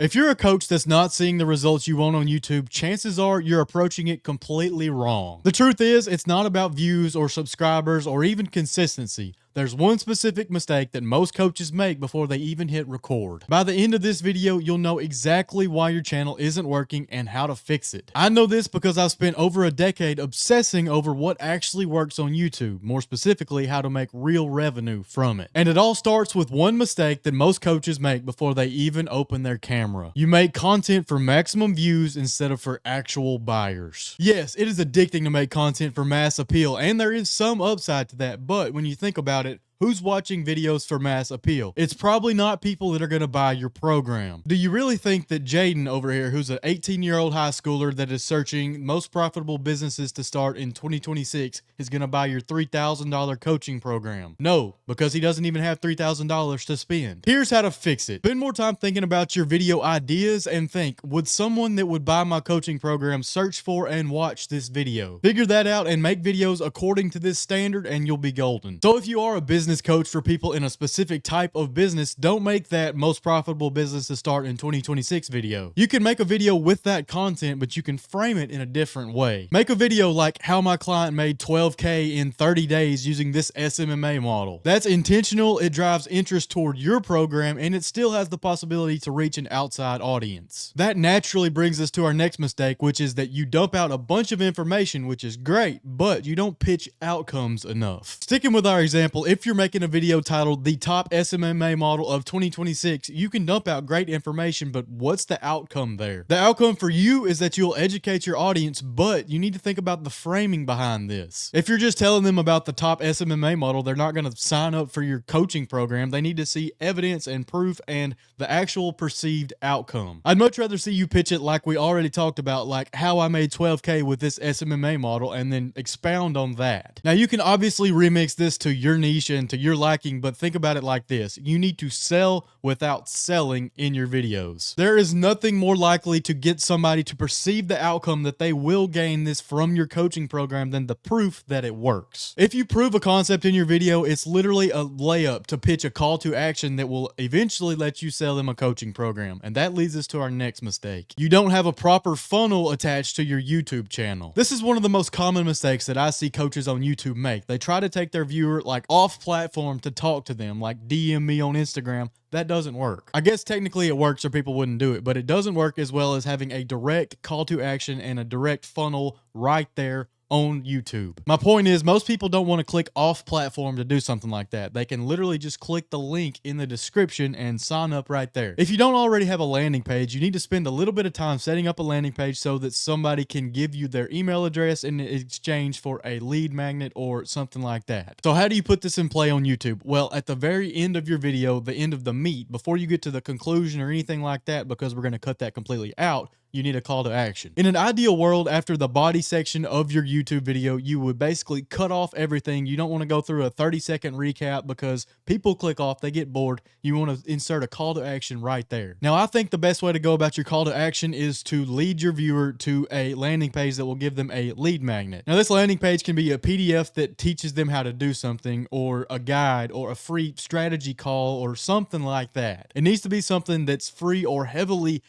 If you're a coach that's not seeing the results you want on YouTube, chances are you're approaching it completely wrong. The truth is, it's not about views or subscribers or even consistency. There's one specific mistake that most coaches make before they even hit record. By the end of this video, you'll know exactly why your channel isn't working and how to fix it. I know this because I've spent over a decade obsessing over what actually works on YouTube, more specifically how to make real revenue from it. And it all starts with one mistake that most coaches make before they even open their camera. You make content for maximum views instead of for actual buyers. Yes, it is addicting to make content for mass appeal, and there is some upside to that, but when you think about it, who's watching videos for mass appeal? It's probably not people that are going to buy your program. Do you really think that Jaden over here, who's an 18-year-old high schooler that is searching most profitable businesses to start in 2026, is going to buy your $3,000 coaching program? No, because he doesn't even have $3,000 to spend. Here's how to fix it. Spend more time thinking about your video ideas and think, would someone that would buy my coaching program search for and watch this video? Figure that out and make videos according to this standard and you'll be golden. So if you are a business coach for people in a specific type of business, don't make that most profitable business to start in 2026 video. You can make a video with that content, but you can frame it in a different way. Make a video like how my client made 12K in 30 days using this SMMA model. That's intentional, it drives interest toward your program, and it still has the possibility to reach an outside audience. That naturally brings us to our next mistake, which is that you dump out a bunch of information, which is great, but you don't pitch outcomes enough. Sticking with our example, if you're making a video titled The Top SMMA Model of 2026, you can dump out great information, but what's the outcome there? The outcome for you is that you'll educate your audience, but you need to think about the framing behind this. If you're just telling them about the top SMMA model, they're not going to sign up for your coaching program. They need to see evidence and proof and the actual perceived outcome. I'd much rather see you pitch it like we already talked about, like how I made 12K with this SMMA model, and then expound on that. Now, you can obviously remix this to your niche and to your liking, but think about it like this. You need to sell without selling in your videos. There is nothing more likely to get somebody to perceive the outcome that they will gain this from your coaching program than the proof that it works. If you prove a concept in your video, it's literally a layup to pitch a call to action that will eventually let you sell them a coaching program. And that leads us to our next mistake. You don't have a proper funnel attached to your YouTube channel. This is one of the most common mistakes that I see coaches on YouTube make. They try to take their viewer like off platform to talk to them, like DM me on Instagram. That doesn't work. I guess technically it works or people wouldn't do it, but it doesn't work as well as having a direct call to action and a direct funnel right there on YouTube. My point is, most people don't want to click off platform to do something like that. They can literally just click the link in the description and sign up right there. If you don't already have a landing page, you need to spend a little bit of time setting up a landing page so that somebody can give you their email address in exchange for a lead magnet or something like that. So how do you put this in play on YouTube? Well, at the very end of your video, the end of the meat, before you get to the conclusion or anything like that, because we're going to cut that completely out, you need a call to action. In an ideal world, after the body section of your YouTube video, you would basically cut off everything. You don't want to go through a 30-second recap because people click off, they get bored. You want to insert a call to action right there. Now, I think the best way to go about your call to action is to lead your viewer to a landing page that will give them a lead magnet. Now, this landing page can be a PDF that teaches them how to do something, or a guide, or a free strategy call, or something like that. It needs to be something that's free or heavily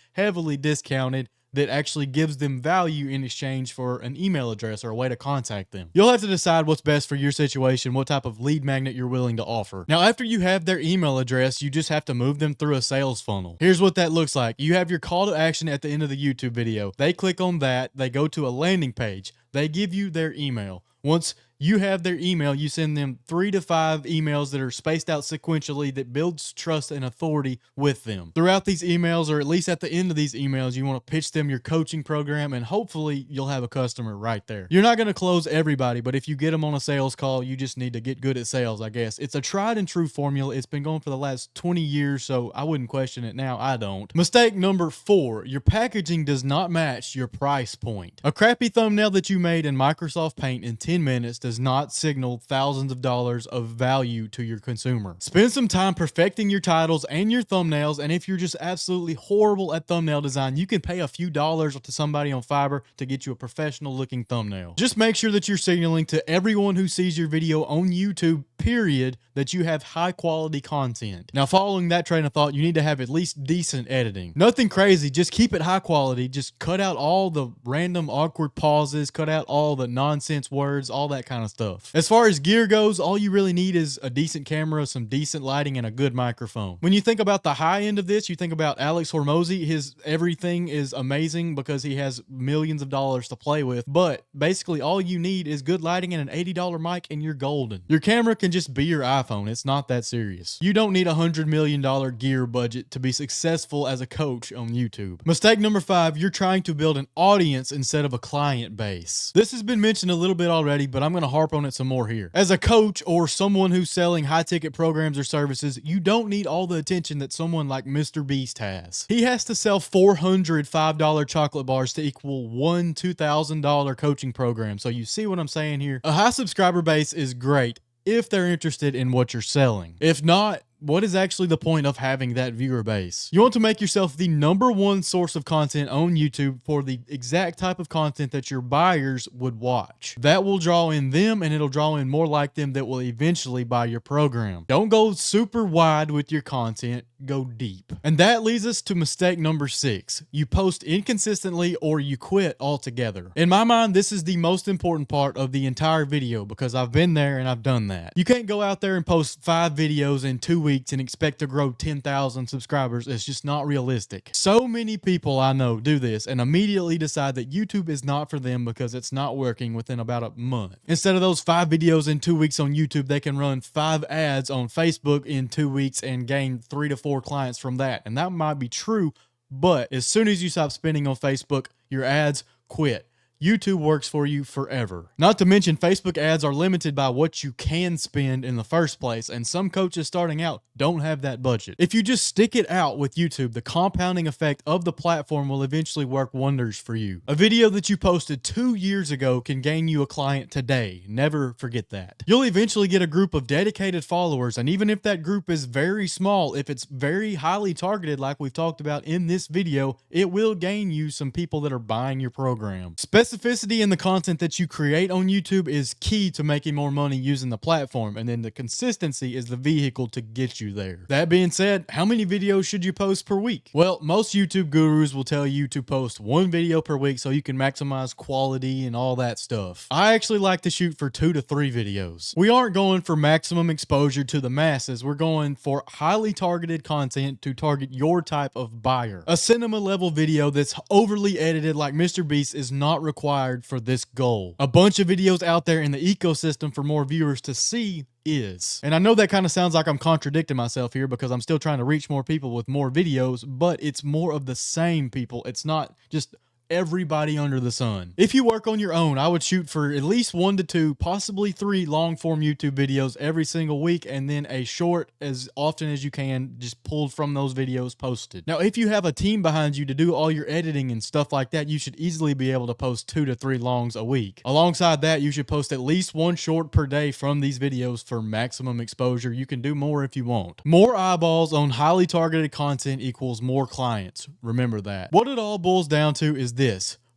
discounted, that actually gives them value in exchange for an email address or a way to contact them. You'll have to decide what's best for your situation, what type of lead magnet you're willing to offer. Now, after you have their email address, you just have to move them through a sales funnel. Here's what that looks like. You have your call to action at the end of the YouTube video. They click on that, they go to a landing page, they give you their email. Once you have their email, you send them 3 to 5 emails that are spaced out sequentially that builds trust and authority with them. Throughout these emails, or at least at the end of these emails, you want to pitch them your coaching program, and hopefully you'll have a customer right there. You're not going to close everybody, but if you get them on a sales call, you just need to get good at sales, I guess. It's a tried and true formula. It's been going for the last 20 years, so I wouldn't question it now. I don't. Mistake number 4, your packaging does not match your price point. A crappy thumbnail that you made in Microsoft Paint in 10 minutes does does not signal thousands of dollars of value to your consumer. Spend some time perfecting your titles and your thumbnails, and if you're just absolutely horrible at thumbnail design, you can pay a few dollars to somebody on Fiverr to get you a professional looking thumbnail. Just make sure that you're signaling to everyone who sees your video on YouTube, period, that you have high quality content. Now, following that train of thought, you need to have at least decent editing. Nothing crazy, just keep it high quality. Just cut out all the random awkward pauses, cut out all the nonsense words, all that kind of stuff. As far as gear goes, all you really need is a decent camera, some decent lighting, and a good microphone. When you think about the high end of this, you think about Alex Hormozy. His everything is amazing because he has millions of dollars to play with, but basically all you need is good lighting and an $80 mic and you're golden. Your camera can just be your iPhone. It's not that serious. You don't need a $100 million gear budget to be successful as a coach on YouTube. Mistake number 5, you're trying to build an audience instead of a client base. This has been mentioned a little bit already, but I'm going to harp on it some more here. As a coach or someone who's selling high ticket programs or services, you don't need all the attention that someone like Mr. Beast has. He has to sell 400 $5 chocolate bars to equal one $2,000 coaching program. So you see what I'm saying here? A high subscriber base is great if they're interested in what you're selling. If not, what is actually the point of having that viewer base? You want to make yourself the #1 source of content on YouTube for the exact type of content that your buyers would watch. That will draw in them, and it'll draw in more like them that will eventually buy your program. Don't go super wide with your content, go deep. And that leads us to mistake number 6. You post inconsistently or you quit altogether. In my mind, this is the most important part of the entire video because I've been there and I've done that. You can't go out there and post 5 videos in 2 weeks and expect to grow 10,000 subscribers. It's just not realistic. So many people I know do this and immediately decide that YouTube is not for them because it's not working within about a month. Instead of those 5 videos in 2 weeks on YouTube, they can run 5 ads on Facebook in 2 weeks and gain 3 to 4 clients from that. And that might be true, but as soon as you stop spending on Facebook, your ads quit. YouTube works for you forever. Not to mention, Facebook ads are limited by what you can spend in the first place, and some coaches starting out don't have that budget. If you just stick it out with YouTube, the compounding effect of the platform will eventually work wonders for you. A video that you posted 2 years ago can gain you a client today. Never forget that. You'll eventually get a group of dedicated followers, and even if that group is very small, if it's very highly targeted like we've talked about in this video, it will gain you some people that are buying your program. Specificity in the content that you create on YouTube is key to making more money using the platform, and then the consistency is the vehicle to get you there. That being said, how many videos should you post per week? Well, most YouTube gurus will tell you to post 1 video per week so you can maximize quality and all that stuff. I actually like to shoot for 2 to 3 videos. We aren't going for maximum exposure to the masses. We're going for highly targeted content to target your type of buyer. A cinema level video that's overly edited like Mr. Beast is not required for this goal. A bunch of videos out there in the ecosystem for more viewers to see is. And I know that kind of sounds like I'm contradicting myself here because I'm still trying to reach more people with more videos, but it's more of the same people. It's not just everybody under the sun. If you work on your own, I would shoot for at least 1 to 2, possibly 3 long form YouTube videos every single week, and then a short as often as you can, just pulled from those videos posted. Now, if you have a team behind you to do all your editing and stuff like that, you should easily be able to post 2 to 3 longs a week. Alongside that, you should post at least 1 short per day from these videos for maximum exposure. You can do more if you want. More eyeballs on highly targeted content equals more clients. Remember that. What it all boils down to is this.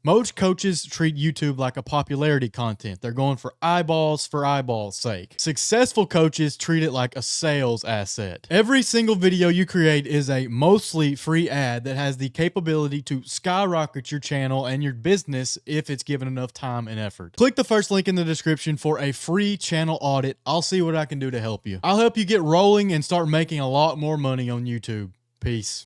Most coaches treat YouTube like a popularity content. They're going for eyeballs sake. Successful coaches treat it like a sales asset. Every single video you create is a mostly free ad that has the capability to skyrocket your channel and your business if it's given enough time and effort. Click the first link in the description for a free channel audit. I'll see what I can do to help you. I'll help you get rolling and start making a lot more money on YouTube. Peace.